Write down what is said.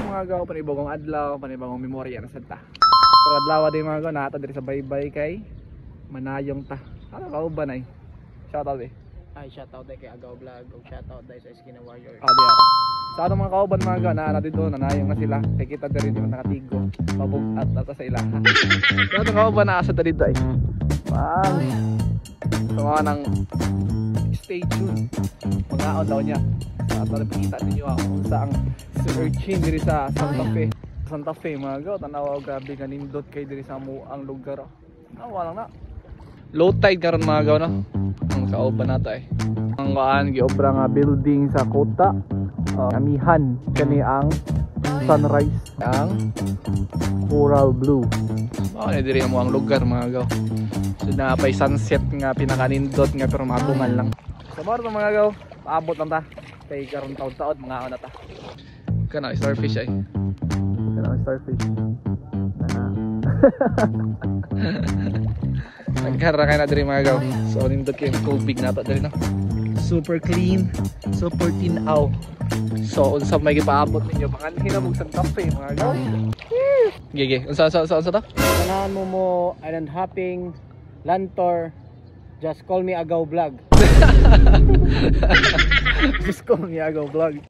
mga gaw, panibagong adlaw, panibagong memorya na sad ta. Pero adlaw din mga gaw, nata diri sa baybay kay manayong ta. Ano kauban ay? Shoutout eh. Ay, shoutout day kay Agaw Vlog o shoutout day sa Skin Warrior. Di ara. Sa atong mga kauban mga gaw, na dito nanayong na sila. Kay kita diri di man nakatigo. Pabugat ata sa ilaha. Sa atong kauban na asa diri ay. Pang. Tumawa ng stay tuned. Mga daw niya. Sa atong nakita ninyo kung saan si Urchin diri sa Santa Fe. Santa Fe mga gaw, tanaw grabe ka nindot kay diri sa ang lugar. Nawa lang na. Low tide karon mga gaw no. Ang kauban nato eh. Ang waan giobra nga building sa Kota. Amihan kani ang sunrise ang coral blue. Mao ni diri mo ang lugar mga gaw. So na pay sunset nga pinakanindot nga pero matungan lang. Sa so, mga gaw, paabot lang ta. Kay karon taud-taud mga ana ta. Kana starfish ay. Kana starfish. Nagkara kayo na diri mga gaw. So nindot kayo tubig na to diri no. Super clean, super tinaw. So unsa may gipaabot ninyo panganhin mo sa cafe mga gaw. Gigi, unsa to? Kanahan mo island hopping, land tour. Just call me Agaw Vlog. Just call me Agaw Vlog.